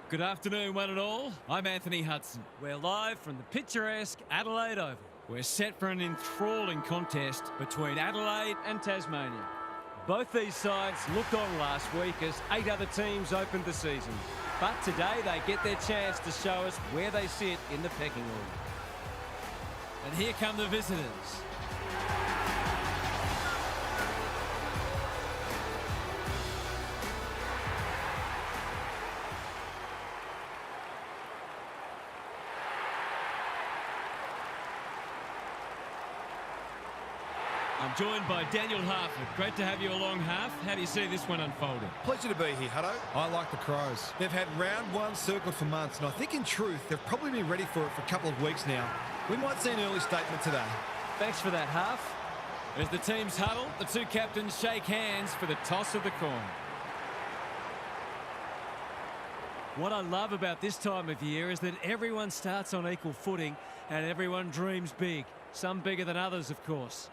Good afternoon, one and all. I'm Anthony Hudson. We're live from the picturesque Adelaide Oval. We're set for an enthralling contest between Adelaide And Tasmania. Both these sides looked on last week as 8 other teams opened the season. But today they get their chance to show us where they sit in the pecking order. and here come the visitors. I'm joined by Daniel Harford. Great to have you along, Harf. How do you see this one unfolding? Pleasure to be here, Hutto. I like the Crows. They've had round one circled for months, and I think in truth they've probably been ready for it for a couple of weeks now. We might see an early statement today. Thanks for that, Harf. As the teams huddle, the two captains shake hands for the toss of the coin. What I love about this time of year is that everyone starts on equal footing and everyone dreams big. Some bigger than others, of course.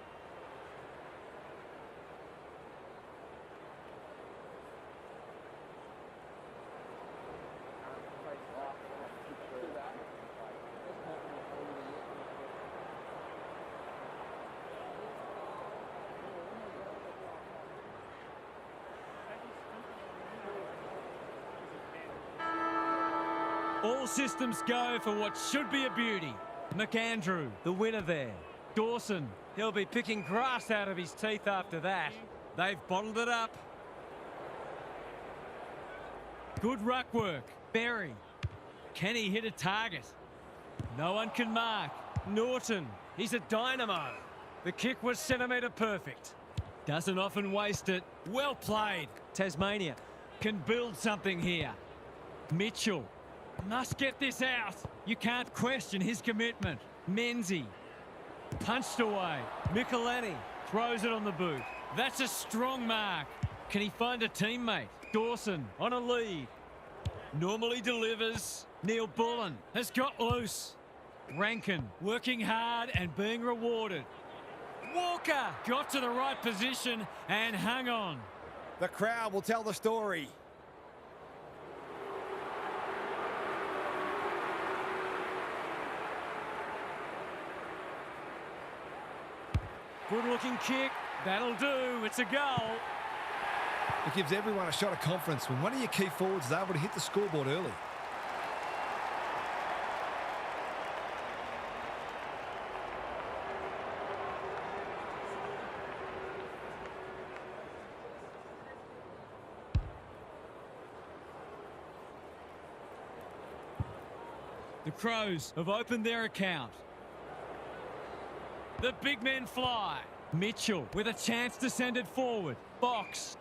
All systems go for what should be a beauty. McAndrew, The winner there. Dawson. He'll be picking grass out of his teeth after that. They've bottled it up. Good ruck work. Berry. Can he hit a target? No one can mark. Norton, he's a dynamo. The kick was centimetre perfect. Doesn't often waste it. Well played. Tasmania. Can build something here. Mitchell. Must get this out. You can't question his commitment. Menzie. Punched away. Michelini throws it on the boot. That's a strong mark. Can he find a teammate? Dawson on a lead. Normally delivers. Neil Bullen has got loose. Rankin working hard and being rewarded. Walker got to the right position and hung on. The crowd will tell the story. Good looking kick. That'll do. It's a goal. It gives everyone a shot of confidence when one of your key forwards is able to hit the scoreboard early. The Crows have opened their account. The big men fly. Mitchell with a chance to send it forward. Box.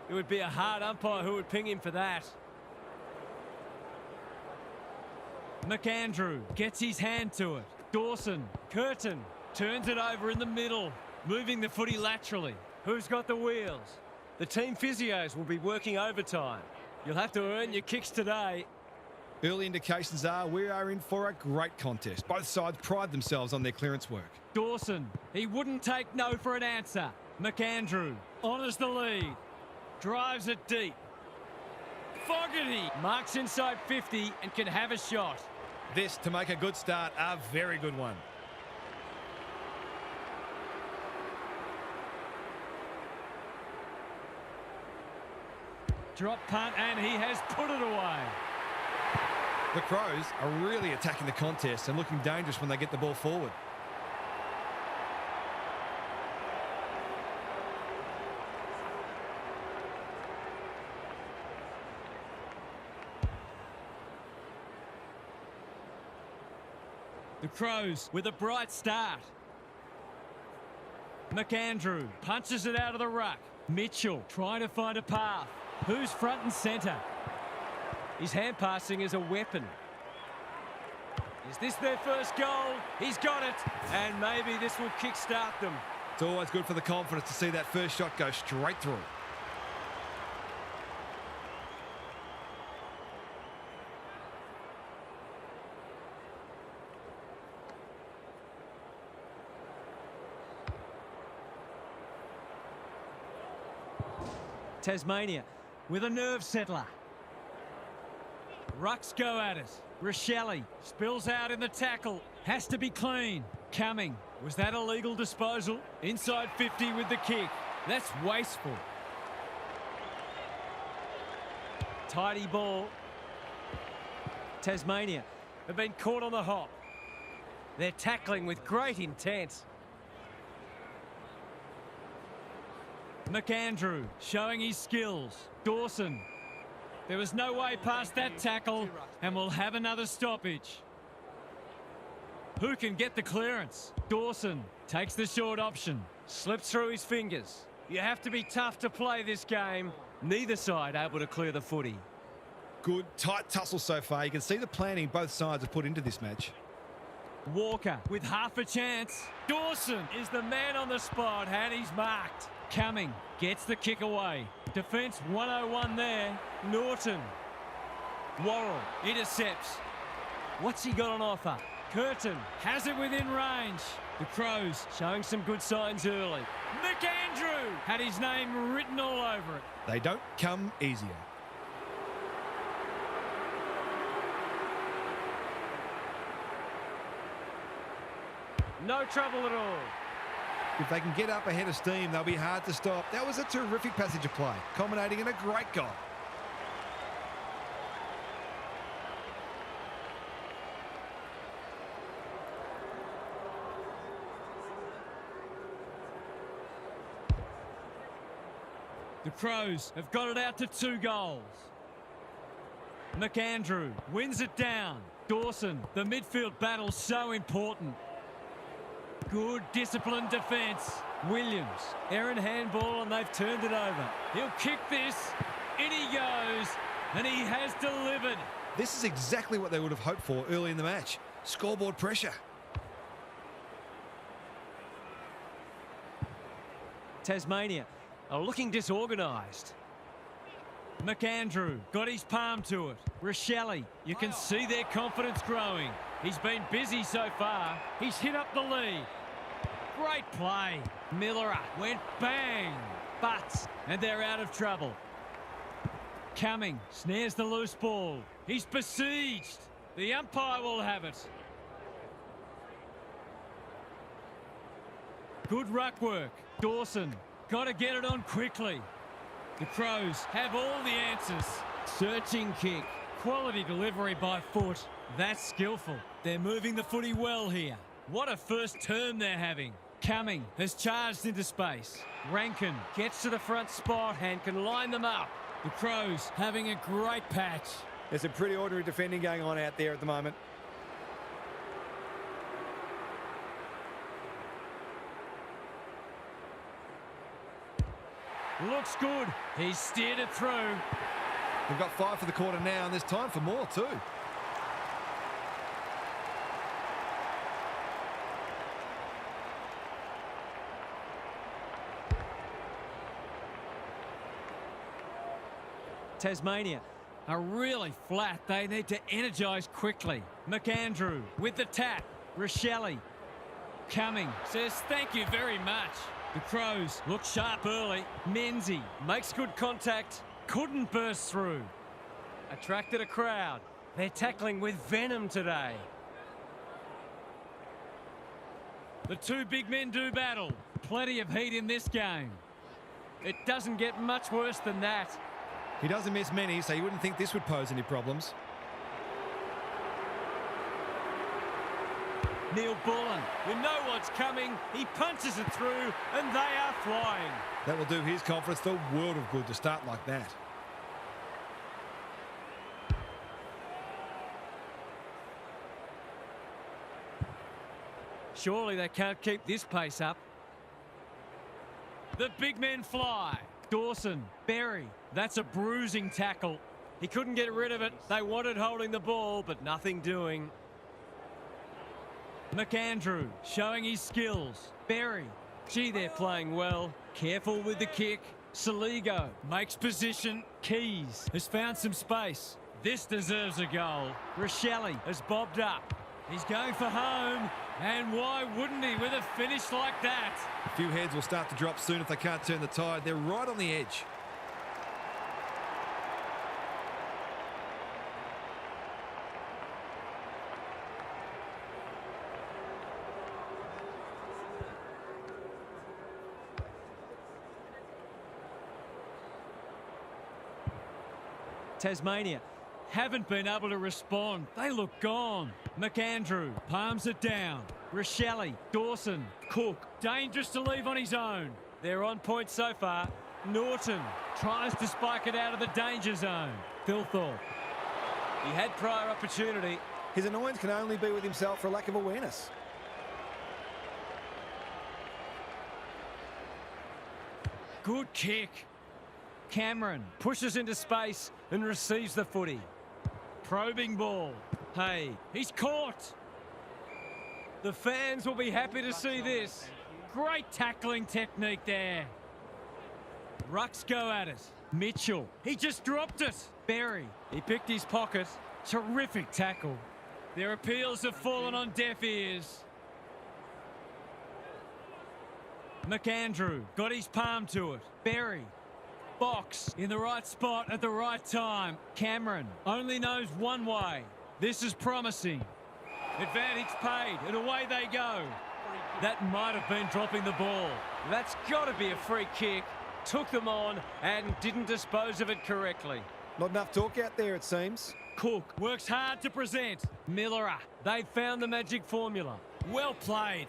It would be a hard umpire who would ping him for that. McAndrew gets his hand to it. Dawson. Curtin turns it over in the middle. Moving the footy laterally. Who's got the wheels? The team physios will be working overtime. You'll have to earn your kicks today. Early indications are we are in for a great contest. Both sides pride themselves on their clearance work. Dawson. He wouldn't take no for an answer. McAndrew honours the lead. Drives it deep. Fogarty marks inside 50 and can have a shot. This, to make a good start, a very good one. Drop punt and he has put it away. The Crows are really attacking the contest and looking dangerous when they get the ball forward. The Crows with a bright start. McAndrew punches it out of the ruck. Mitchell trying to find a path. Who's front and centre? His hand passing is a weapon. Is this their first goal? He's got it. And maybe this will kickstart them. It's always good for the confidence to see that first shot go straight through. Tasmania With a nerve settler. Rucks go at it. Rochelle spills out in the tackle. Has to be clean. Cumming. Was that a legal disposal? Inside 50 with the kick. That's wasteful. Tidy ball. Tasmania have been caught on the hop. They're tackling with great intent. McAndrew showing his skills. Dawson. There was no way past that tackle, and we'll have another stoppage. Who can get the clearance? Dawson takes the short option. Slips through his fingers. You have to be tough to play this game. Neither side able to clear the footy. Good, tight tussle so far. You can see the planning both sides have put into this match. Walker with half a chance. Dawson is the man on the spot, and he's marked. Cumming gets the kick away. Defence 101 there. Norton. Worrell intercepts. What's he got on offer? Curtin has it within range. The Crows Showing some good signs early. McAndrew had his name written all over it. They don't come easier. No trouble at all. If they can get up ahead of steam, they'll be hard to stop. That was a terrific passage of play, culminating in a great goal. The Crows have got it out to 2 goals. McAndrew wins it down. Dawson, the midfield battle so important. Good disciplined defence. Williams, errant handball, and they've turned it over. He'll kick this. In he goes, and he has delivered. This is exactly what they would have hoped for early in the match. Scoreboard pressure. Tasmania are looking disorganised. McAndrew got his palm to it. Rochelle, you can see their confidence growing. He's been busy so far. He's hit up the lead. Great play. Miller went bang. Butts, and they're out of trouble. Cumming snares the loose ball. He's besieged. The umpire will have it. Good ruck work. Dawson got to get it on quickly. The Crows have all the answers. Searching kick. Quality delivery by foot. That's skillful. They're moving the footy well here. What a first term they're having. Cumming has charged into space. Rankin gets to the front spot and can line them up. The Crows having a great patch. There's a pretty ordinary defending going on out there at the moment. Looks good. He's steered it through. We've got 5 for the quarter now, and there's time for more too. Tasmania Are really flat. They need to energise quickly. McAndrew with the tap. Rochelle. Cumming says thank you very much. The Crows look sharp early. Menzie makes good contact. Couldn't burst through. attracted a crowd. They're tackling with venom today. The two big men do battle. Plenty of heat in this game. It doesn't get much worse than that. He doesn't miss many, so you wouldn't think this would pose any problems. Neil Bullen, you know what's coming. He punches it through, and they are flying. That will do his conference the world of good to start like that. Surely they can't keep this pace up. The big men fly. Dawson, Berry. That's a bruising tackle. He couldn't get rid of it. They wanted holding the ball, but nothing doing. McAndrew showing his skills. Berry. Gee, they're playing well. Careful with the kick. Saligo makes position. Keys has found some space. This deserves a goal. Rochelle has bobbed up. He's going for home. And why wouldn't he with a finish like that? A few heads will start to drop soon if they can't turn the tide. They're right on the edge. Tasmania haven't been able to respond. They look gone. McAndrew palms it down. Rochelle, Dawson, Cook. Dangerous to leave on his own. They're on point so far. Norton tries to spike it out of the danger zone. Thilthorpe. He had prior opportunity. His annoyance can only be with himself for a lack of awareness. Good kick. Cameron pushes into space and receives the footy. Probing ball. Hey, he's caught. The fans will be happy to see this. Great tackling technique there. Rucks go at it. Mitchell, he just dropped it. Berry, he picked his pocket. Terrific tackle. Their appeals have fallen on deaf ears. McAndrew got his palm to it. Berry, box in the right spot at the right time. Cameron only knows one way. This is promising. Advantage paid, and away they go. That might have been dropping the ball. That's got to be a free kick. Took them on and didn't dispose of it correctly. Not enough talk out there, it seems. Cook works hard to present. Millerer, They found the magic formula. well played.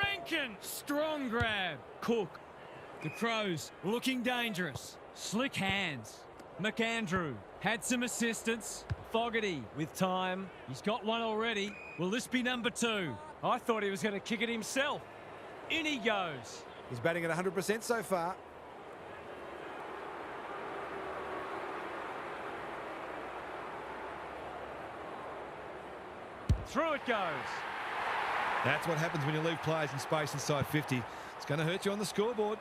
Rankin, strong grab. Cook, the Crows looking dangerous. Slick hands. McAndrew had some assistance. Fogarty with time. He's got one already. Will this be number 2? I thought he was going to kick it himself. In he goes. He's batting at 100% so far. Through it goes. That's what happens when you leave players in space inside 50. It's going to hurt you on the scoreboard.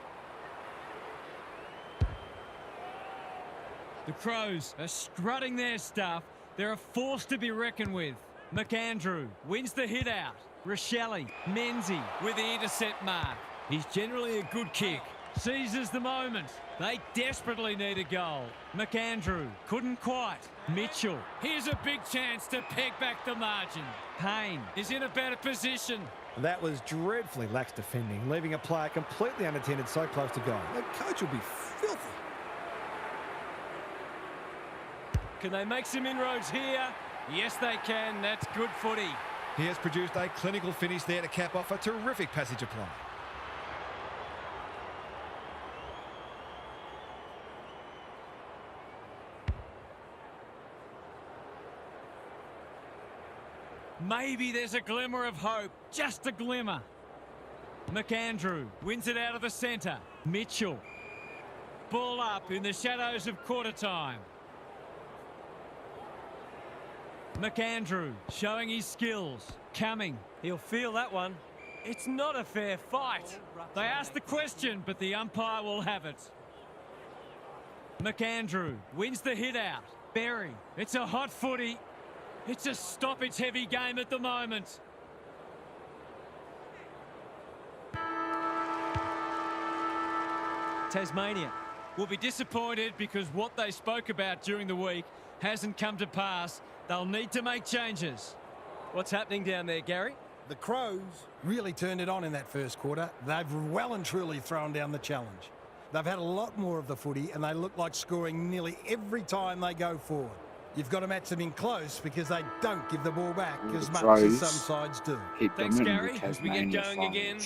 The Crows are strutting their stuff. They're a force to be reckoned with. McAndrew wins the hit out. Rochelle, Menzie with the intercept mark. He's generally a good kick. Seizes the moment. They desperately need a goal. McAndrew couldn't quite. Mitchell, here's a big chance to peg back the margin. Payne is in a better position. That was dreadfully lax defending, leaving a player completely unattended so close to goal. The coach will be filthy. Can they make some inroads here? Yes, they can. That's good footy. He has produced a clinical finish there to cap off a terrific passage of play. Maybe there's a glimmer of hope. Just a glimmer. McAndrew wins it out of the centre. Mitchell. Ball up in the shadows of quarter time. McAndrew showing his skills. Coming. He'll feel that one. It's not a fair fight. They asked the question, but the umpire will have it. McAndrew wins the hit out. Berry. It's a hot footy. It's a stoppage-heavy game at the moment. Tasmania will be disappointed because what they spoke about during the week hasn't come to pass. They'll need to make changes. What's happening down there, Gary? The Crows really turned it on in that first quarter. They've well and truly thrown down the challenge. They've had a lot more of the footy and they look like scoring nearly every time they go forward. You've got to match them in close because they don't give the ball back as much as some sides do. Thanks, Gary. As we get going again,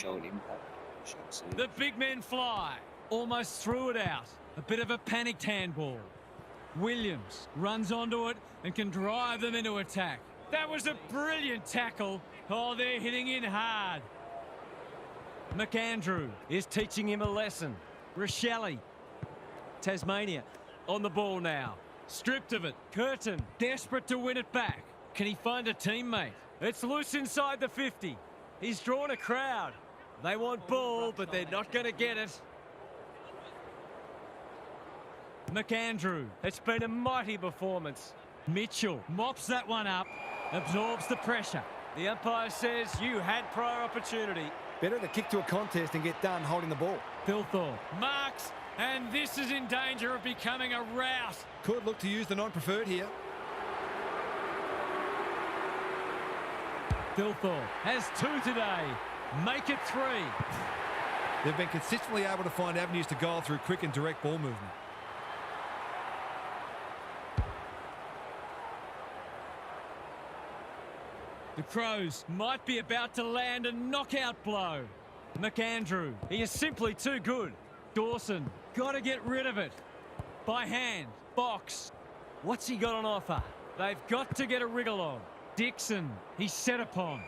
the big men fly. Almost threw it out. A bit of a panicked handball. Williams runs onto it and can drive them into attack. That was a brilliant tackle. Oh, they're hitting in hard. McAndrew is teaching him a lesson. Rochelle. Tasmania on the ball now. Stripped of it. Curtin desperate to win it back. Can he find a teammate? It's loose inside the 50. He's drawn a crowd. They want ball, but they're not going to get it. McAndrew. It's been a mighty performance. Mitchell mops that one up. Absorbs the pressure. The umpire says you had prior opportunity. Better to kick to a contest and get done holding the ball. Thilthorpe marks, and this is in danger of becoming a rout. Could look to use the non-preferred here. Thilthorpe has 2 today. Make it 3. They've been consistently able to find avenues to goal through quick and direct ball movement. The Crows might be about to land a knockout blow. McAndrew, He is simply too good. Dawson, got to get rid of it. By hand, box. What's he got on offer? They've got to get a wriggle on. Dixon, he's set upon.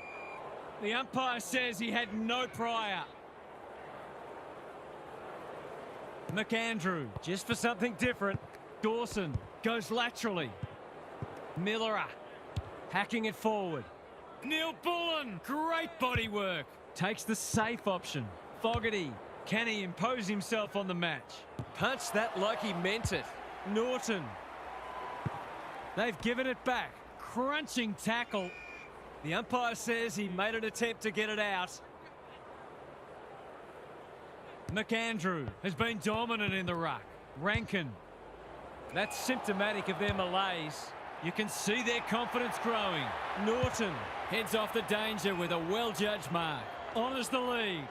The umpire says he had no prior. McAndrew, Just for something different. Dawson goes laterally. Miller hacking it forward. Neil Bullen, great body work. Takes the safe option. Fogarty, can he impose himself on the match? Punched that like he meant it. Norton. They've given it back. Crunching tackle. The umpire says he made an attempt to get it out. McAndrew has been dominant in the ruck. Rankin. That's symptomatic of their malaise. You can see their confidence growing. Norton heads off the danger with a well-judged mark. Honours the lead.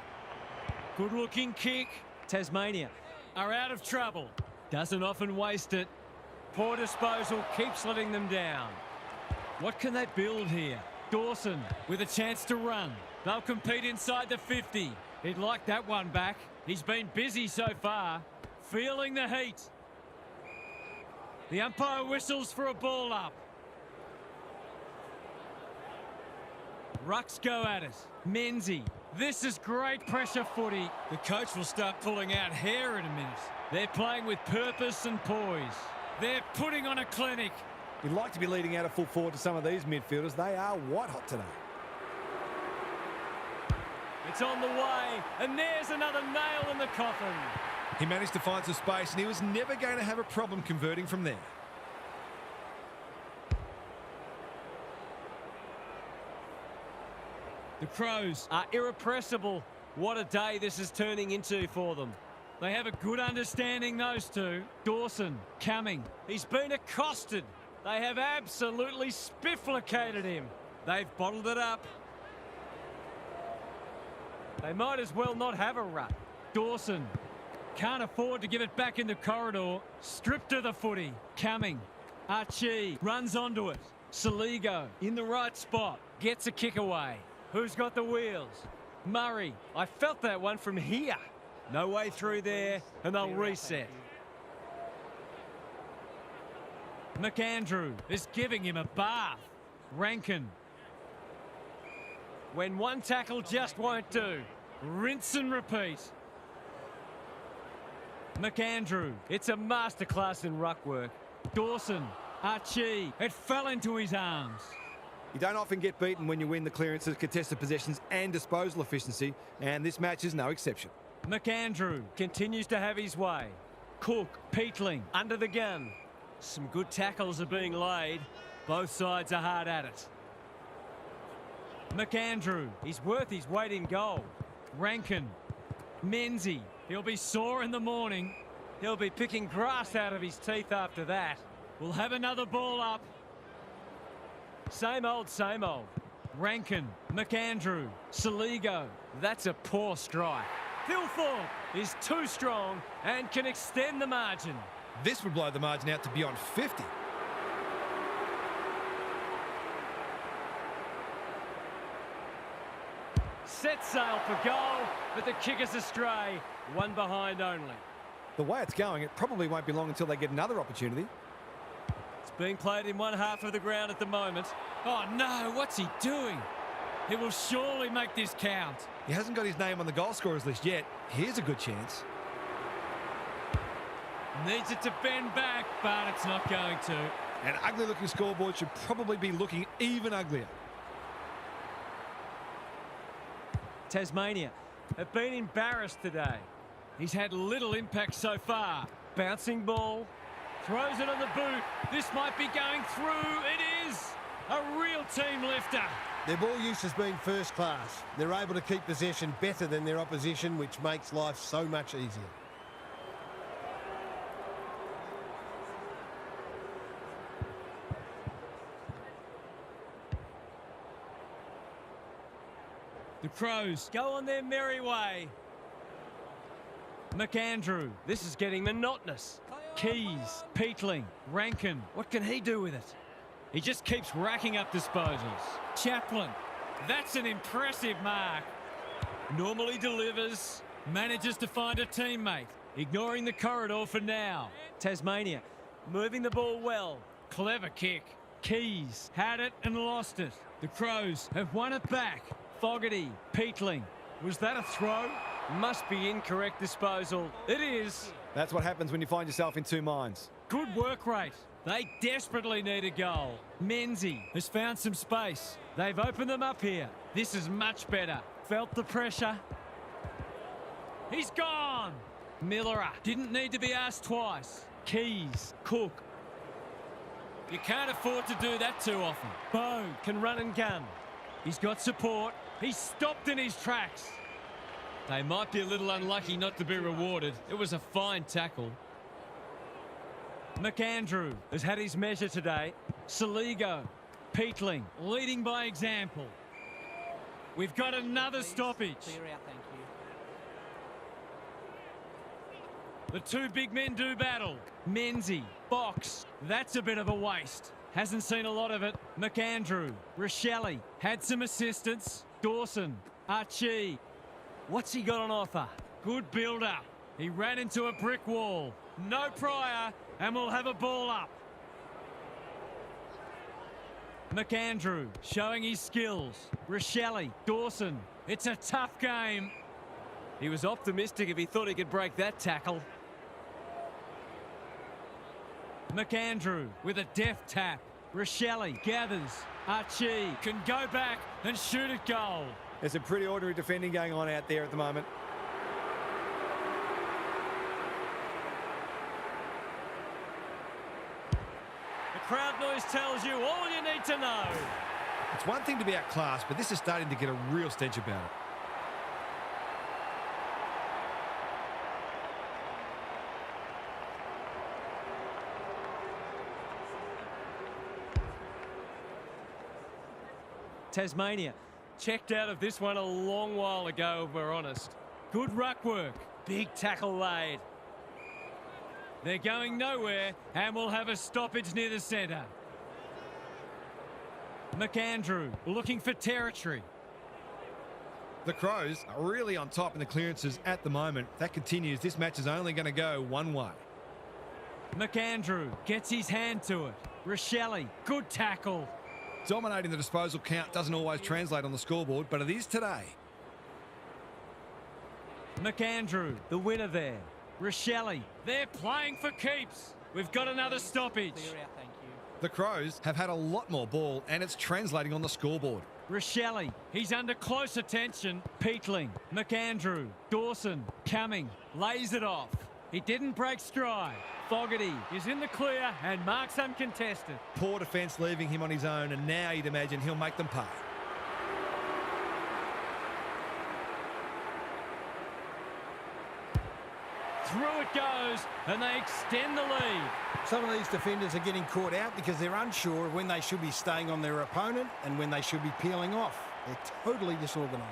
Good-looking kick. Tasmania. Are out of trouble. Doesn't often waste it. Poor disposal keeps letting them down. What can they build here? Dawson with a chance to run. They'll compete inside the 50. He'd like that one back. He's been busy so far. Feeling the heat. The umpire whistles for a ball up. Rucks go at it. Menzie. This is great pressure footy. The coach will start pulling out hair in a minute. They're playing with purpose and poise. They're putting on a clinic. You'd like to be leading out a full forward to some of these midfielders. They are white hot today. It's on the way, and there's another nail in the coffin. He managed to find some space, and he was never going to have a problem converting from there. The Crows Are irrepressible. What a day this is turning into for them. They have a good understanding, those two. Dawson, coming. He's been accosted. They have absolutely spifflicated him. They've bottled it up. They might as well not have a run. Dawson can't afford to give it back in the corridor. Stripped of the footy. Coming. Archie runs onto it. Saligo in the right spot. Gets a kick away. Who's got the wheels? Murray. I felt that one from here. No way through there, and they'll reset. McAndrew is giving him a bath. Rankin. When one tackle just won't do. Rinse and repeat. McAndrew. It's a masterclass in ruck work. Dawson. Archie. It fell into his arms. You don't often get beaten when you win the clearances, contested possessions and disposal efficiency, and this match is no exception. McAndrew Continues to have his way. Cook. Peatling. Under the gun. Some good tackles are being laid. Both sides are hard at it. McAndrew. He's worth his weight in gold. Rankin. Menzie. He'll be sore in the morning. He'll be picking grass out of his teeth after that. We'll have another ball up. Same old, same old. Rankin. McAndrew. Saligo. That's a poor strike. Thilthorpe is too strong and can extend the margin. This would blow the margin out to beyond 50. Set sail for goal, but the kick is astray. One behind only. The way it's going, it probably won't be long until they get another opportunity. It's being played in one half of the ground at the moment. Oh no, what's he doing? He will surely make this count. He hasn't got his name on the goal scorers list yet. Here's a good chance. Needs it to bend back, but it's not going to. An ugly-looking scoreboard should probably be looking even uglier. Tasmania have been embarrassed today. He's had little impact so far. Bouncing ball. Throws it on the boot. This might be going through. It is a real team lifter. Their ball use has been first class. They're able to keep possession better than their opposition, which makes life so much easier. The Crows go on their merry way. McAndrew. This is getting monotonous. Keys. Peatling. Rankin. What can he do with it? He just keeps racking up disposals. Chaplin, that's an impressive mark. Normally delivers, manages to find a teammate. Ignoring the corridor for now. Tasmania moving the ball well. Clever kick. Keys had it and lost it. The Crows have won it back. Fogarty, Peatling. Was that a throw? Must be incorrect disposal. It is. That's what happens when you find yourself in two minds. Good work rate. They desperately need a goal. Menzies has found some space. They've opened them up here. This is much better. Felt the pressure. He's gone. Miller didn't need to be asked twice. Keys, Cook. You can't afford to do that too often. Bow can run and gun. He's got support. He's stopped in his tracks. They might be a little unlucky not to be rewarded. It was a fine tackle. McAndrew has had his measure today. Saligo, Peatling, leading by example. We've got another stoppage. Clear out, thank you. The two big men do battle. Menzies, box. That's a bit of a waste. Hasn't seen a lot of it. McAndrew, Rochelle had some assistance. Dawson, Archie. What's he got on offer? Good build-up. He ran into a brick wall. No prior, and we'll have a ball up. McAndrew showing his skills. Rochelle, Dawson. It's a tough game. He was optimistic if he thought he could break that tackle. McAndrew with a deft tap. Rochelle gathers. Archie can go back and shoot at goal. There's some pretty ordinary defending going on out there at the moment. The crowd noise tells you all you need to know. It's one thing to be outclassed, but this is starting to get a real stench about it. Tasmania checked out of this one a long while ago, if we're honest. Good ruck work. Big tackle laid. They're going nowhere, and we'll have a stoppage near the centre. McAndrew looking for territory. The Crows are really on top in the clearances at the moment. If that continues, this match is only going to go one way. McAndrew gets his hand to it. Rochelle, good tackle. Dominating the disposal count doesn't always translate on the scoreboard, but it is today. McAndrew, the winner there. Rochelle, they're playing for keeps. We've got another stoppage. Clear out, thank you. The Crows have had a lot more ball, and it's translating on the scoreboard. Rochelle, he's under close attention. Peatling, McAndrew, Dawson, coming, lays it off. He didn't break stride. Fogarty is in the clear and marks uncontested. Poor defence leaving him on his own, and now you'd imagine he'll make them pay. Through it goes, and they extend the lead. Some of these defenders are getting caught out because they're unsure of when they should be staying on their opponent and when they should be peeling off. They're totally disorganised.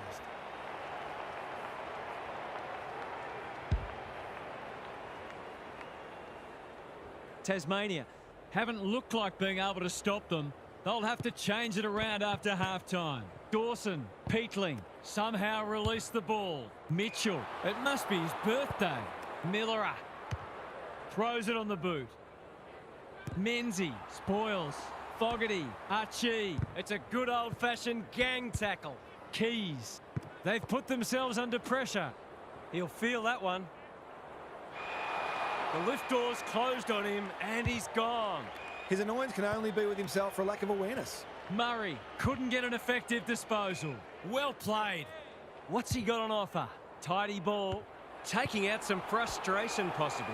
Tasmania Haven't looked like being able to stop them. They'll have to change it around after half-time. Dawson, Peatling, somehow release the ball. Mitchell, it must be his birthday. Miller throws it on the boot. Menzies spoils. Fogarty, Archie. It's a good old-fashioned gang tackle. Keys. They've put themselves under pressure. He'll feel that one. The lift door's closed on him and he's gone. His annoyance can only be with himself for a lack of awareness. Murray couldn't get an effective disposal. Well played. What's he got on offer? Tidy ball. Taking out some frustration, possibly.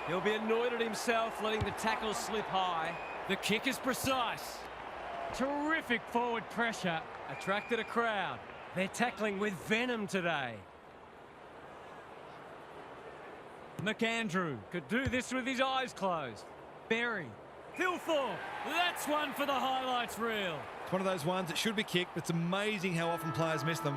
He'll be annoyed at himself, letting the tackle slip high. The kick is precise. Terrific forward pressure. Attracted a crowd. They're tackling with venom today. McAndrew could do this with his eyes closed. Berry. Hilthorpe. That's one for the highlights reel. It's one of those ones that should be kicked, but it's amazing how often players miss them.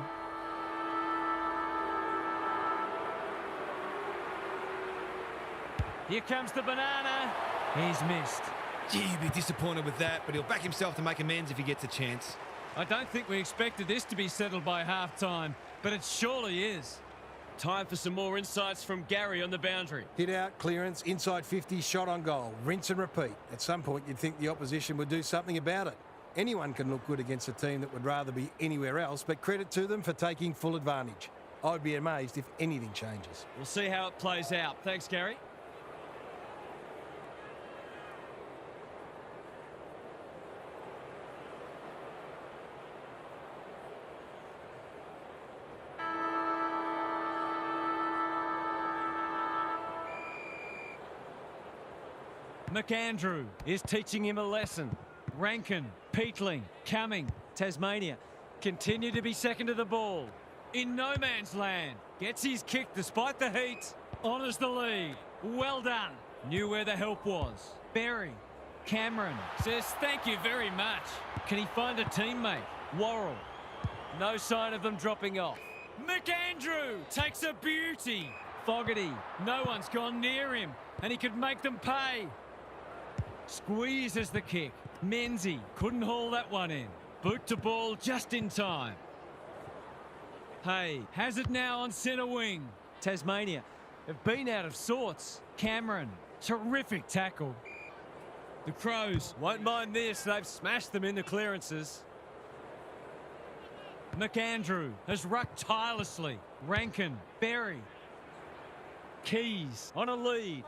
Here comes the banana. He's missed. Gee, he'd be disappointed with that, but he'll back himself to make amends if he gets a chance. I don't think we expected this to be settled by half-time, but it surely is. Time for some more insights from Gary on the boundary. Hit out, clearance, inside 50, shot on goal. Rinse and repeat. At some point, you'd think the opposition would do something about it. Anyone can look good against a team that would rather be anywhere else, but credit to them for taking full advantage. I'd be amazed if anything changes. We'll see how it plays out. Thanks, Gary. McAndrew is teaching him a lesson. Rankin, Peatling, Cumming, Tasmania continue to be second to the ball. In no man's land, gets his kick despite the heat, honours the lead. Well done. Knew where the help was. Berry, Cameron says thank you very much. Can he find a teammate? Worrell. No sign of them dropping off. McAndrew takes a beauty. Fogarty, no one's gone near him, and he could make them pay. Squeezes the kick. Menzies couldn't haul that one in. Boot to ball just in time. Hay has it now on centre wing. Tasmania have been out of sorts. Cameron, terrific tackle. The Crows Won't mind this. They've smashed them in the clearances. McAndrew has rucked tirelessly. Rankin, Berry. Keys on a lead.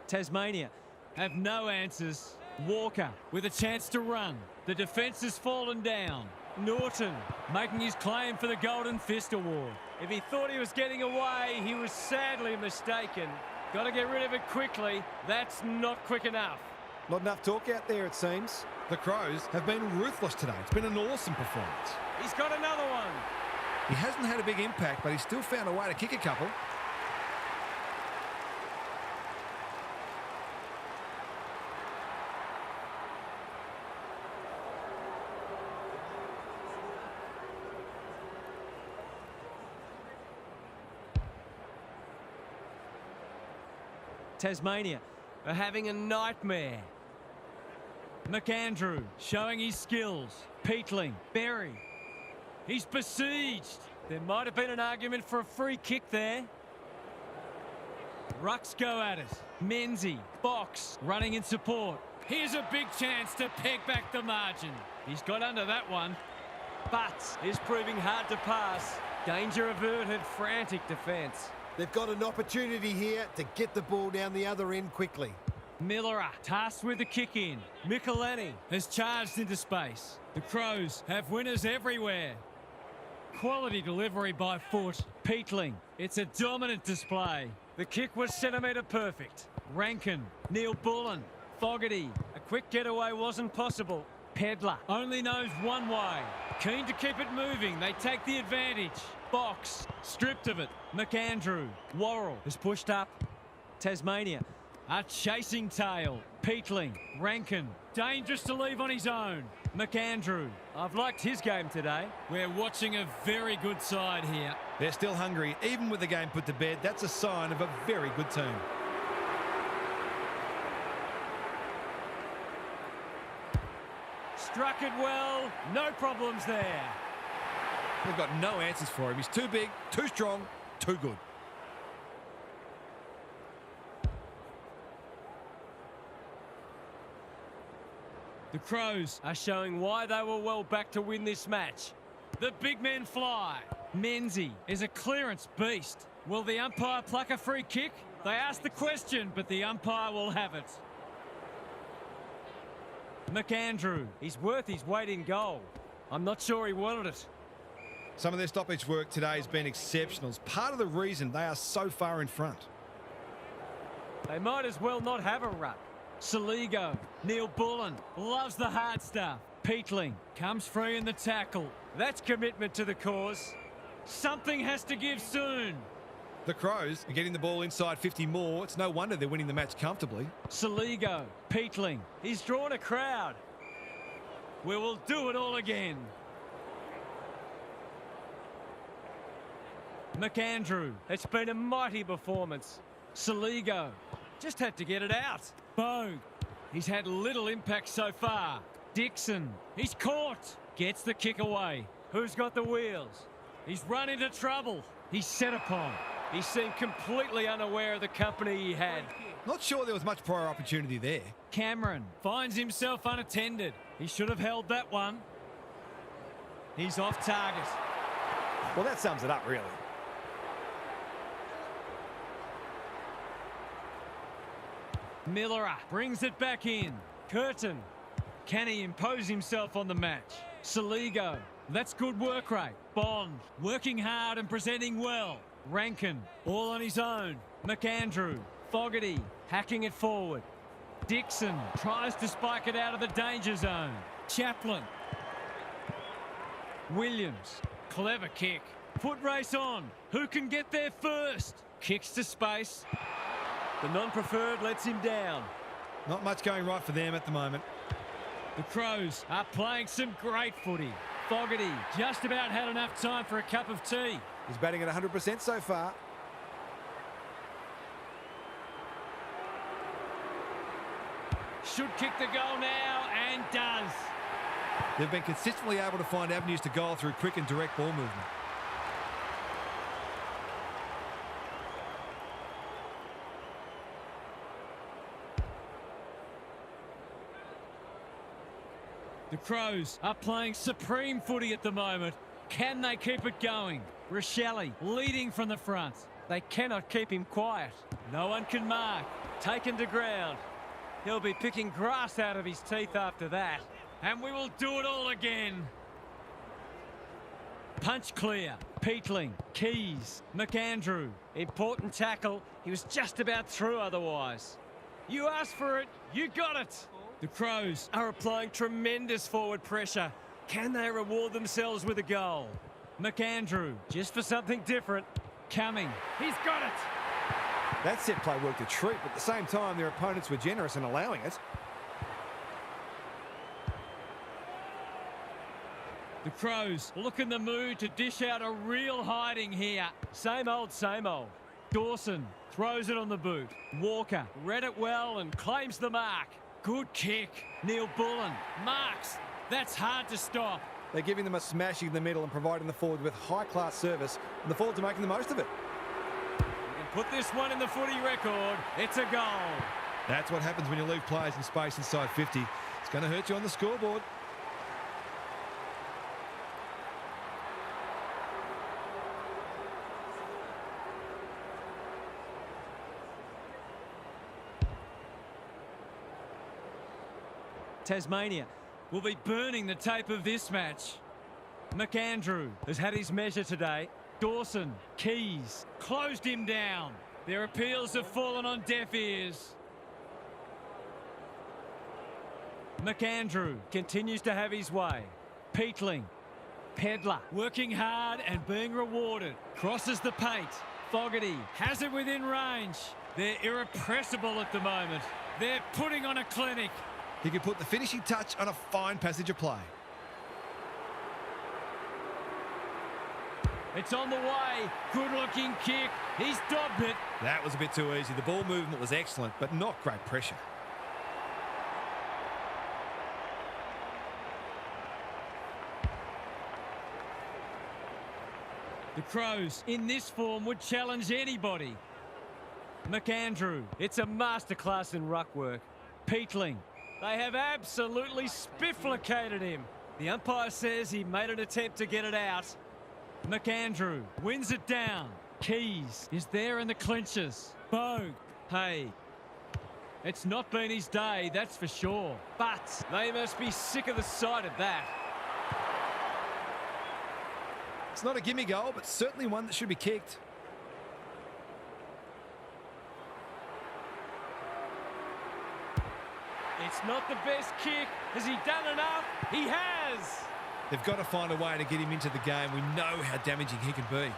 Tasmania have no answers. Walker with a chance to run. The defence has fallen down. Norton making his claim for the Golden Fist Award. If he thought he was getting away, he was sadly mistaken. Got to get rid of it quickly. That's not quick enough. Not enough talk out there, it seems. The Crows have been ruthless today. It's been an awesome performance. He's got another one. He hasn't had a big impact, but he's still found a way to kick a couple. Tasmania are having a nightmare. McAndrew showing his skills. Peatling, Berry. He's besieged. There might have been an argument for a free kick there. Rucks go at it. Menzies, box, running in support. Here's a big chance to peg back the margin. He's got under that one. Butts is proving hard to pass. Danger averted, frantic defence. They've got an opportunity here to get the ball down the other end quickly. Miller tasked with the kick in. Michelini has charged into space. The Crows have winners everywhere. Quality delivery by foot. Peatling. It's a dominant display. The kick was centimetre perfect. Rankin. Neil Bullen. Fogarty. A quick getaway wasn't possible. Pedler only knows one way. Keen to keep it moving. They take the advantage. Box. Stripped of it. McAndrew. Worrell has pushed up. Tasmania. A chasing tail. Peatling. Rankin. Dangerous to leave on his own. McAndrew. I've liked his game today. We're watching a very good side here. They're still hungry. Even with the game put to bed, that's a sign of a very good team. Struck it well. No problems there. They've got no answers for him. He's too big, too strong, too good. The Crows are showing why they were well back to win this match. The big men fly. Menzies is a clearance beast. Will the umpire pluck a free kick? They asked the question, but the umpire will have it. McAndrew. He's worth his weight in gold. I'm not sure he wanted it. Some of their stoppage work today has been exceptional. It's part of the reason they are so far in front. They might as well not have a ruck. Saligo. Neil Bullen loves the hard stuff. Peatling comes free in the tackle. That's commitment to the cause. Something has to give soon. The Crows are getting the ball inside 50 more. It's no wonder they're winning the match comfortably. Saligo. Peatling. He's drawn a crowd. We will do it all again. McAndrew. It's been a mighty performance. Saligo. Just had to get it out. Bogue. He's had little impact so far. Dixon, he's caught. Gets the kick away. Who's got the wheels? He's run into trouble. He's set upon. He seemed completely unaware of the company he had. Not sure there was much prior opportunity there. Cameron finds himself unattended. He should have held that one. He's off target. Well, that sums it up, really. Millerer brings it back in. Curtin. Can he impose himself on the match? Saligo. That's good work rate. Bond. Working hard and presenting well. Rankin. All on his own. McAndrew. Fogarty. Hacking it forward. Dixon tries to spike it out of the danger zone. Chaplin. Williams. Clever kick. Foot race on. Who can get there first? Kicks to space. The non-preferred lets him down. Not much going right for them at the moment. The Crows are playing some great footy. Fogarty just about had enough time for a cup of tea. He's batting at 100% so far. Should kick the goal now, and does. They've been consistently able to find avenues to goal through quick and direct ball movement. The Crows are playing supreme footy at the moment. Can they keep it going? Rochelle leading from the front. They cannot keep him quiet. No one can mark. Taken to ground. He'll be picking grass out of his teeth after that. And we will do it all again. Punch clear. Peatling. Keys. McAndrew. Important tackle. He was just about through otherwise. You asked for it. You got it. The Crows Are applying tremendous forward pressure. Can they reward themselves with a goal? McAndrew. Just for something different. Coming. He's got it. That set play worked a treat, but at the same time, their opponents were generous in allowing it. The Crows look in the mood to dish out a real hiding here. Same old, same old. Dawson throws it on the boot. Walker read it well and claims the mark. Good kick. Neil Bullen marks. That's hard to stop. They're giving them a smashing in the middle and providing the forward with high-class service, and the forwards are making the most of it. You can put this one in the footy record. It's a goal. That's what happens when you leave players in space inside 50. It's going to hurt you on the scoreboard. Tasmania will be burning the tape of this match. McAndrew has had his measure today. Dawson, Keys, closed him down. Their appeals have fallen on deaf ears. McAndrew continues to have his way. Peatling, Pedler working hard and being rewarded. Crosses the paint. Fogarty has it within range. They're irrepressible at the moment. They're putting on a clinic. He can put the finishing touch on a fine passage of play. It's on the way. Good-looking kick. He's dobbed it. That was a bit too easy. The ball movement was excellent, but not great pressure. The Crows, in this form, would challenge anybody. McAndrew. It's a masterclass in ruck work. Peatling. They have absolutely spifflicated him. The umpire says he made an attempt to get it out. McAndrew wins it down. Keys is there in the clinches. Bogue. Hey. It's not been his day, that's for sure. But They must be sick of the sight of that. It's not a gimme goal, but certainly one that should be kicked. It's not the best kick. Has he done enough? He has. They've got to find a way to get him into the game. We know how damaging he can be.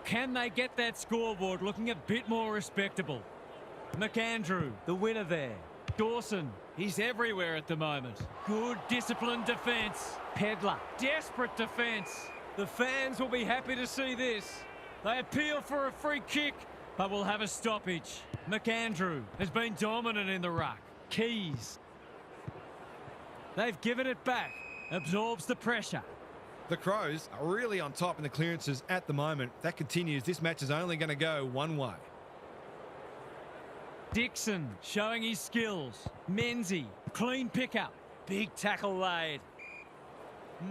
can they get that scoreboard looking a bit more respectable? McAndrew, the winner there. Dawson, he's everywhere at the moment. Good disciplined defence. Pedler, desperate defence. The fans will be happy to see this. They appeal for a free kick, but will have a stoppage. McAndrew has been dominant in the ruck. Keys. They've given it back. Absorbs the pressure. The Crows are really on top in the clearances at the moment. If that continues, this match is only going to go one way. Dixon showing his skills. Menzie, clean pickup. Big tackle laid.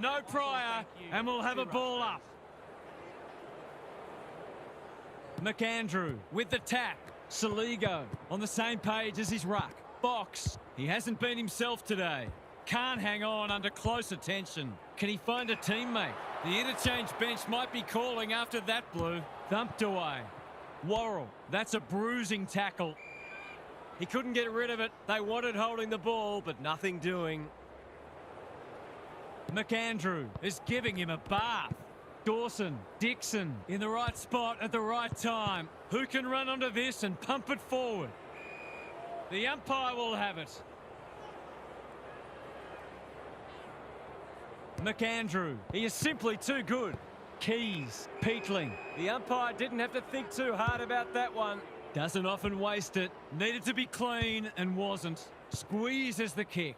No prior, and we'll have a ball up. McAndrew with the tap. Saligo on the same page as his ruck. Box, he hasn't been himself today. Can't hang on under close attention. Can he find a teammate? The interchange bench might be calling after that blue. Thumped away. Worrell, that's a bruising tackle. He couldn't get rid of it. They wanted holding the ball, but nothing doing. McAndrew is giving him a bath. Dawson, Dixon in the right spot at the right time. Who can run onto this and pump it forward? The umpire will have it. McAndrew, he is simply too good. Keys, Peatling. The umpire didn't have to think too hard about that one. Doesn't often waste it. Needed to be clean and wasn't. Squeezes the kick.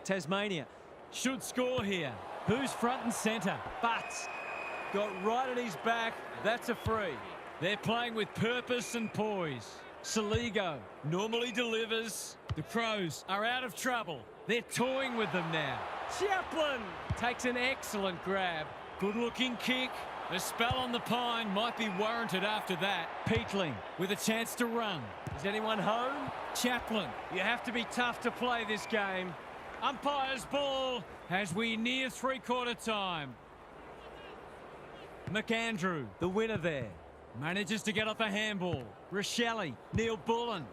Tasmania should score here. Who's front and centre? Butts. Got right on his back. That's a free. They're playing with purpose and poise. Saligo normally delivers. The Crows are out of trouble. They're toying with them now. Chaplin takes an excellent grab. Good-looking kick. A spell on the pine might be warranted after that. Peatling with a chance to run. Is anyone home? Chaplin, you have to be tough to play this game. Umpire's ball as we near three-quarter time. McAndrew, the winner there. Manages to get off a handball. Rochelle, Neil Bullen.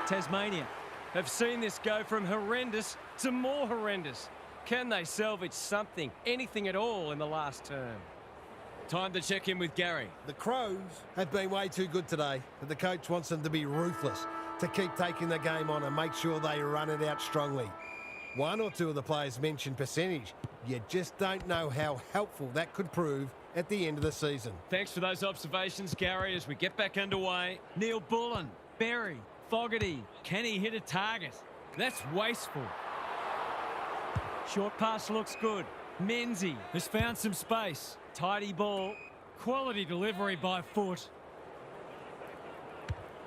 Tasmania have seen this go from horrendous to more horrendous. Can they salvage something, anything at all in the last term? Time to check in with Gary. The Crows have been way too good today, but the coach wants them to be ruthless, to keep taking the game on and make sure they run it out strongly. One or two of the players mentioned percentage. You just don't know how helpful that could prove at the end of the season. Thanks for those observations, Gary, as we get back underway. Neil Bullen, Berry, Fogarty. Can he hit a target? That's wasteful. Short pass looks good. Menzie has found some space. Tidy ball. Quality delivery by foot.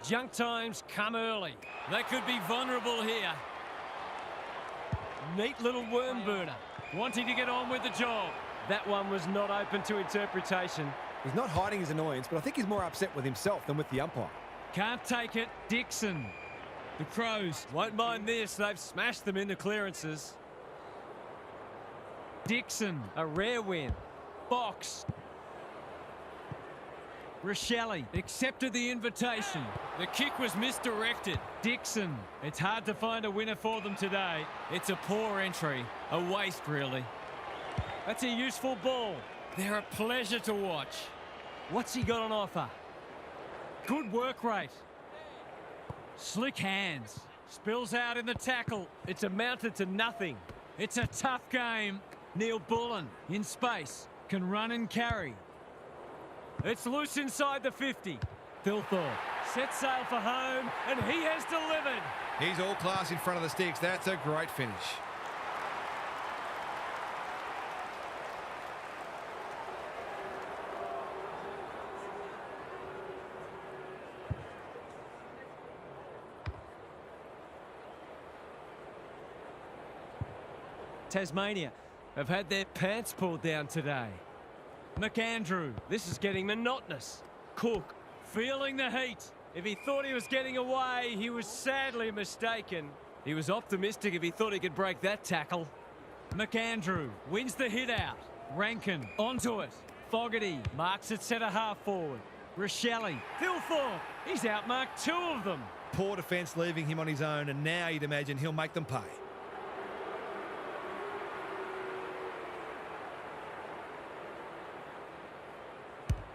Junk times come early. They could be vulnerable here. Neat little worm burner. Wanting to get on with the job. That one was not open to interpretation. He's not hiding his annoyance, but I think he's more upset with himself than with the umpire. Can't take it. Dixon. The Crows Won't mind this. They've smashed them in the clearances. Dixon, A rare win. Box. Rochelle accepted the invitation. The kick was misdirected. Dixon, it's hard to find a winner for them today. It's a poor entry. A waste, really. That's a useful ball. They're a pleasure to watch. What's he got on offer? Good work rate. Slick hands. Spills out in the tackle. It's amounted to nothing. It's a tough game. Neil Bullen in space. Can run and carry. It's loose inside the 50. Thilthorpe sets sail for home, and he has delivered. He's all class in front of the sticks. That's a great finish. Tasmania have had their pants pulled down today. McAndrew, This is getting monotonous. Cook, feeling the heat. If he thought he was getting away, he was sadly mistaken. He was optimistic if he thought he could break that tackle. McAndrew wins the hit out. Rankin onto it. Fogarty marks it centre half forward. Rochelle, Thilthorpe, he's outmarked two of them. Poor defence leaving him on his own, and now you'd imagine he'll make them pay.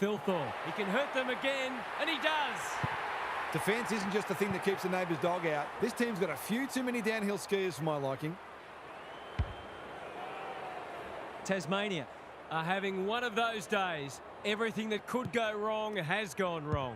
Thilthorpe, he can hurt them again, and he does. Defence isn't just the thing that keeps the neighbour's dog out. This team's got a few too many downhill skiers for my liking. Tasmania are having one of those days. Everything that could go wrong has gone wrong.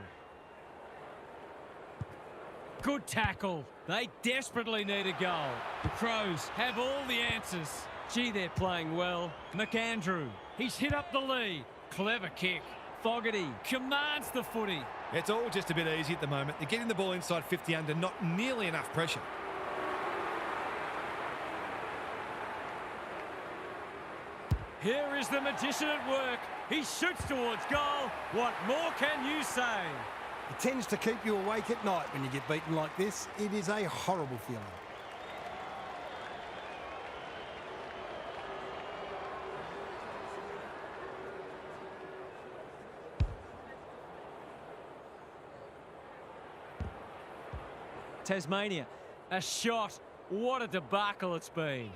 Good tackle. They desperately need a goal. The Crows have all the answers. Gee, they're playing well. McAndrew, he's hit up the lead. Clever kick. Fogarty commands the footy. It's all just a bit easy at the moment. They're getting the ball inside 50 under, not nearly enough pressure. Here is the magician at work. He shoots towards goal. What more can you say? It tends to keep you awake at night when you get beaten like this. It is a horrible feeling. Tasmania, a shot. What a debacle it's been.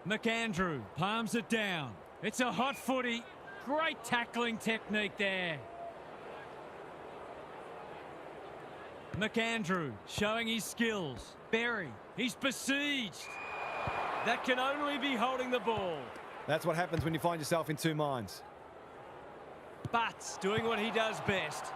McAndrew palms it down. It's a hot footy. Great tackling technique there. McAndrew showing his skills. Berry, he's besieged. That can only be holding the ball. That's what happens when you find yourself in two minds. Butts doing what he does best.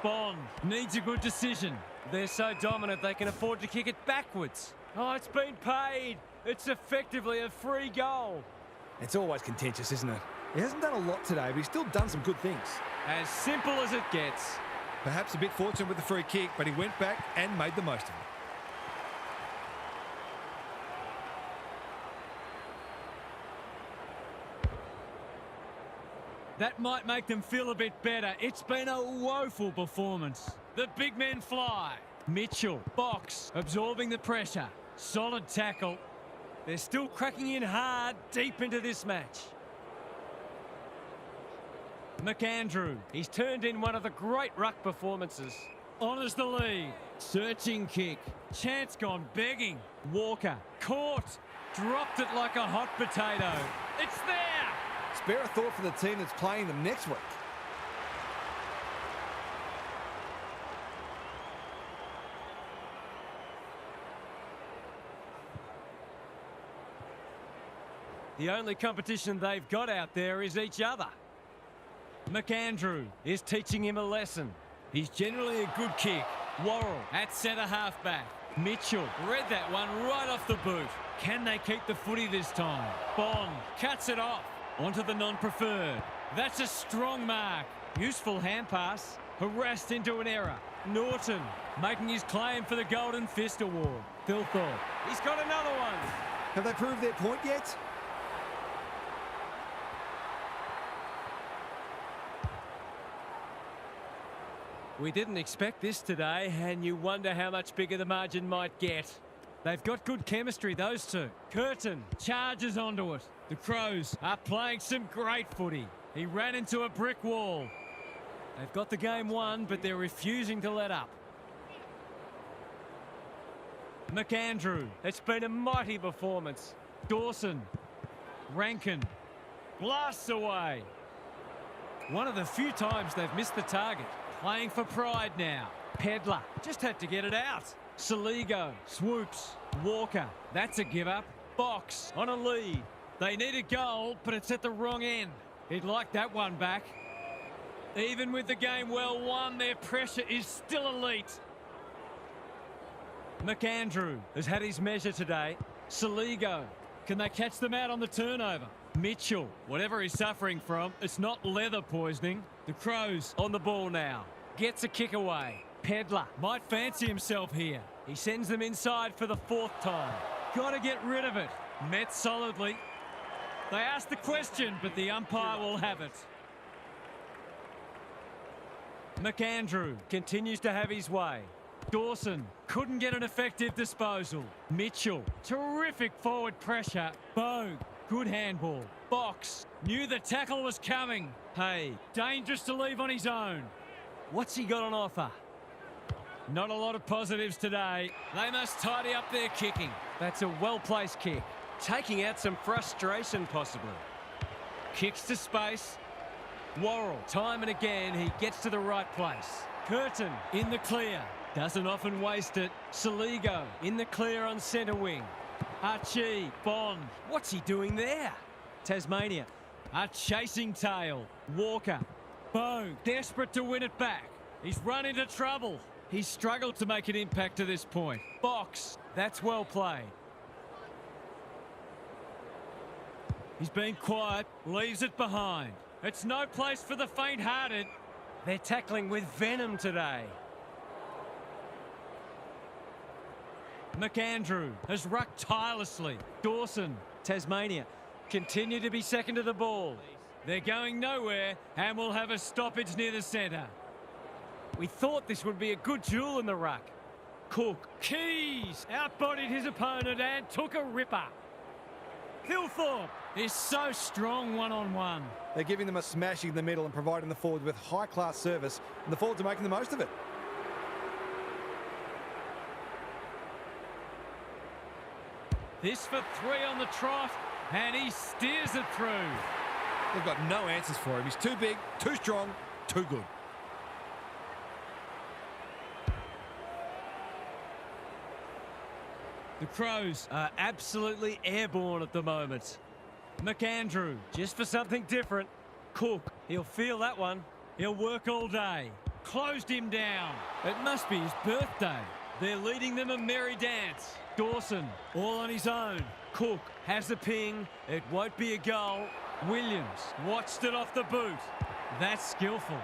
Bond needs a good decision. They're so dominant they can afford to kick it backwards. Oh, it's been paid. It's effectively a free goal. It's always contentious, isn't it? He hasn't done a lot today, but he's still done some good things. As simple as it gets. Perhaps a bit fortunate with the free kick, but he went back and made the most of it. That might make them feel a bit better. It's been a woeful performance. The big men fly. Mitchell, box, absorbing the pressure. Solid tackle. They're still cracking in hard deep into this match. McAndrew, He's turned in one of the great ruck performances. honours the lead. Searching kick. Chance gone begging. Walker, caught. Dropped it like a hot potato. It's there! Spare a thought for the team that's playing them next week. The only competition they've got out there is each other. McAndrew is teaching him a lesson. He's generally a good kick. Worrell at centre half back. Mitchell read that one right off the boot. Can they keep the footy this time? Bond cuts it off onto the non-preferred. That's a strong mark. Useful hand pass. Harassed into an error. Norton making his claim for the Golden Fist Award. Thilthorpe, he's got another one. Have they proved their point yet? We didn't expect this today, and you wonder how much bigger the margin might get. They've got good chemistry, those two. Curtin charges onto it. The Crows are playing some great footy. He ran into a brick wall. They've got the game won, but they're refusing to let up. McAndrew, It's been a mighty performance. Dawson, Rankin, blasts away. One of the few times they've missed the target. Playing for pride now. Pedler just had to get it out. Saligo swoops. Walker, that's a give up. Box on a lead. They need a goal, but it's at the wrong end. He'd like that one back. Even with the game well won, their pressure is still elite. McAndrew has had his measure today. Saligo, can they catch them out on the turnover? Mitchell, whatever he's suffering from, it's not leather poisoning. The Crows on the ball now. Gets a kick away. Pedler might fancy himself here. He sends them inside for the fourth time. Got to get rid of it. Met solidly. They asked the question, but the umpire will have it. McAndrew continues to have his way. Dawson couldn't get an effective disposal. Mitchell, terrific forward pressure. Bogue, good handball. Box, knew the tackle was coming. Hey, dangerous to leave on his own. What's he got on offer? Not a lot of positives today. They must tidy up their kicking. That's a well-placed kick. Taking out some frustration, possibly. Kicks to space. Worrell, time and again, he gets to the right place. Curtin in the clear. Doesn't often waste it. Saligo in the clear on centre wing. Archie, Bond. What's he doing there? Tasmania. A chasing tail. Walker. Bogue, desperate to win it back. He's run into trouble. He's struggled to make an impact to this point. Box. That's well played. He's been quiet, leaves it behind. It's no place for the faint-hearted. They're tackling with venom today. McAndrew has rucked tirelessly. Dawson. Tasmania continue to be second to the ball. They're going nowhere and will have a stoppage near the centre. We thought this would be a good duel in the ruck. Cook. Keys outbodied his opponent and took a ripper. Hilthorpe is so strong one-on-one. They're giving them a smashing in the middle and providing the forward with high-class service, and the forwards are making the most of it. This for 3 on the trot, and he steers it through. They've got no answers for him. He's too big, too strong, too good. The Crows are absolutely airborne at the moment. McAndrew. Just for something different. Cook, he'll feel that one. He'll work all day. Closed him down. It must be his birthday. They're leading them a merry dance. Dawson, all on his own. Cook has a ping. It won't be a goal. Williams watched it off the boot. That's skillful.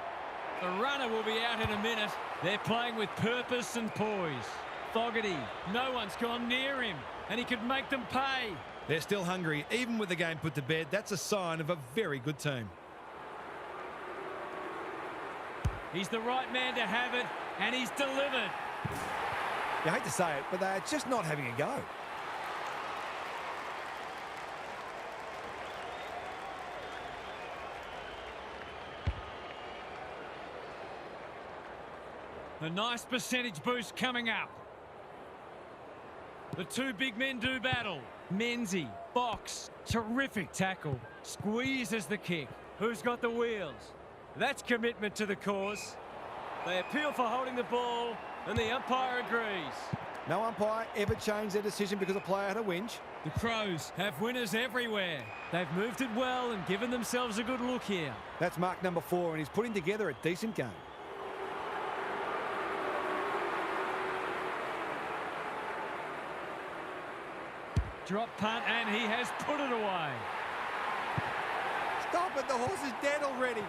The runner will be out in a minute. They're playing with purpose and poise. Fogarty, no one's gone near him, and he could make them pay. They're still hungry, even with the game put to bed. That's a sign of a very good team. He's the right man to have it, and he's delivered. You hate to say it, but they're just not having a go. A nice percentage boost coming up. The two big men do battle. Menzie, box, terrific tackle. Squeezes the kick. Who's got the wheels? That's commitment to the cause. They appeal for holding the ball, and the umpire agrees. No umpire ever changed their decision because a player had a whinge. The Crows have winners everywhere. They've moved it well and given themselves a good look here. That's mark number 4, and he's putting together a decent game. Drop punt, and he has put it away. Stop it, the horse is dead already.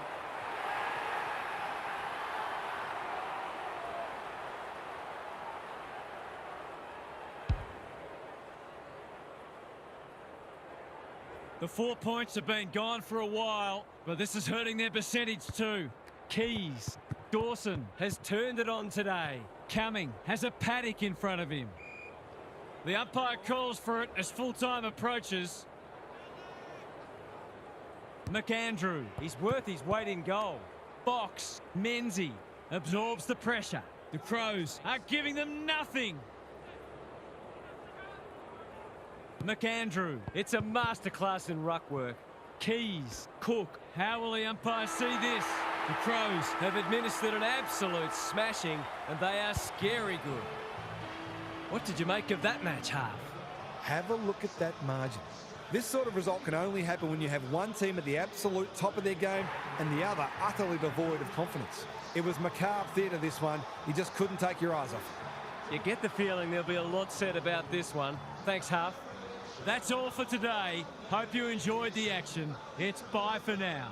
The 4 points have been gone for a while, but this is hurting their percentage too. Keys. Dawson has turned it on today. Cumming has a paddock in front of him. The umpire calls for it as full-time approaches. McAndrew. He's worth his weight in goal. Box. Menzie absorbs the pressure. The Crows are giving them nothing. McAndrew. It's a masterclass in ruck work. Keys. Cook. How will the umpire see this? The Crows have administered an absolute smashing, and they are scary good. What did you make of that match, Half? Have a look at that margin. This sort of result can only happen when you have one team at the absolute top of their game and the other utterly devoid of confidence. It was macabre theatre, this one. You just couldn't take your eyes off it. You get the feeling there'll be a lot said about this one. Thanks, Half. That's all for today. Hope you enjoyed the action. It's bye for now.